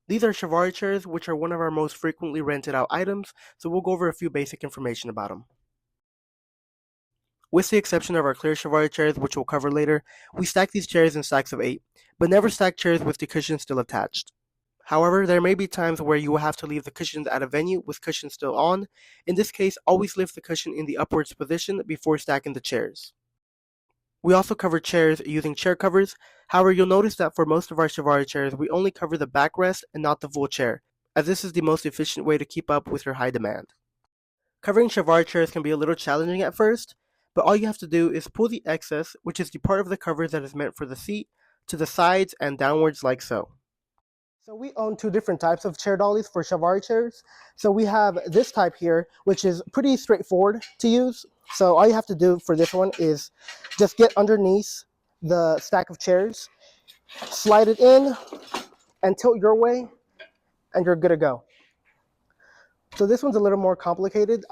These are Chiavari chairs, which are one of our most frequently rented out items, so we'll go over a few basic information about them. With the exception of our clear Chiavari chairs, which we'll cover later, we stack these chairs in stacks of 8, but never stack chairs with the cushions still attached. However, there may be times where you will have to leave the cushions at a venue with cushions still on. In this case, always lift the cushion in the upwards position before stacking the chairs. We also cover chairs using chair covers. However, you'll notice that for most of our Chiavari chairs, we only cover the backrest and not the full chair, as this is the most efficient way to keep up with your high demand. Covering Chiavari chairs can be a little challenging at first, but all you have to do is pull the excess, which is the part of the cover that is meant for the seat, to the sides and downwards like so. So we own two different types of chair dollies for Chiavari chairs. So we have this type here, which is pretty straightforward to use. So all you have to do for this one is just get underneath the stack of chairs, slide it in, and tilt your way, and you're good to go. So this one's a little more complicated.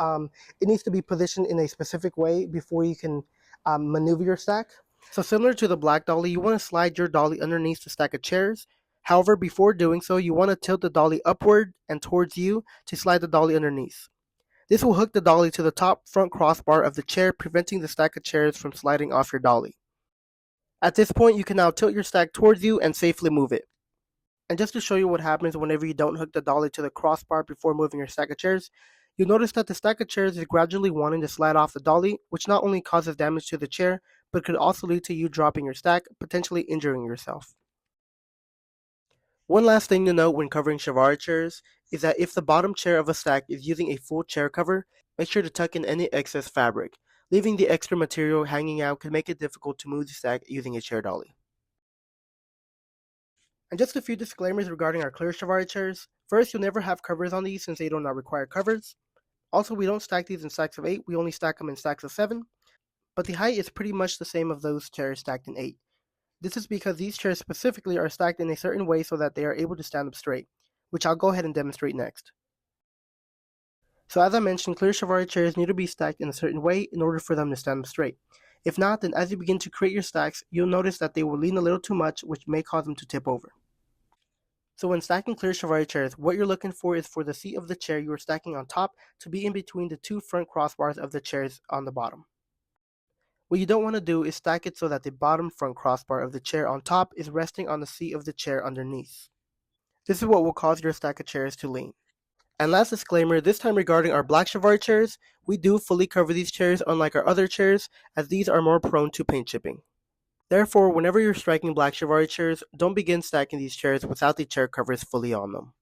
It needs to be positioned in a specific way before you can maneuver your stack. So similar to the black dolly, you want to slide your dolly underneath the stack of chairs. However, before doing so, you want to tilt the dolly upward and towards you to slide the dolly underneath. This will hook the dolly to the top front crossbar of the chair, preventing the stack of chairs from sliding off your dolly. At this point, you can now tilt your stack towards you and safely move it. And just to show you what happens whenever you don't hook the dolly to the crossbar before moving your stack of chairs, you'll notice that the stack of chairs is gradually wanting to slide off the dolly, which not only causes damage to the chair, but could also lead to you dropping your stack, potentially injuring yourself. One last thing to note when covering Chiavari chairs is that if the bottom chair of a stack is using a full chair cover, make sure to tuck in any excess fabric. Leaving the extra material hanging out can make it difficult to move the stack using a chair dolly. And just a few disclaimers regarding our clear Chiavari chairs. First, you'll never have covers on these since they do not require covers. Also, we don't stack these in stacks of 8, we only stack them in stacks of 7. But the height is pretty much the same of those chairs stacked in 8. This is because these chairs specifically are stacked in a certain way so that they are able to stand up straight, which I'll go ahead and demonstrate next. So as I mentioned, clear Chiavari chairs need to be stacked in a certain way in order for them to stand up straight. If not, then as you begin to create your stacks, you'll notice that they will lean a little too much, which may cause them to tip over. So when stacking clear Chiavari chairs, what you're looking for is for the seat of the chair you are stacking on top to be in between the two front crossbars of the chairs on the bottom. What you don't want to do is stack it so that the bottom front crossbar of the chair on top is resting on the seat of the chair underneath. This is what will cause your stack of chairs to lean. And last disclaimer, this time regarding our black Chiavari chairs, we do fully cover these chairs unlike our other chairs, as these are more prone to paint chipping. Therefore, whenever you're striking black Chiavari chairs, don't begin stacking these chairs without the chair covers fully on them.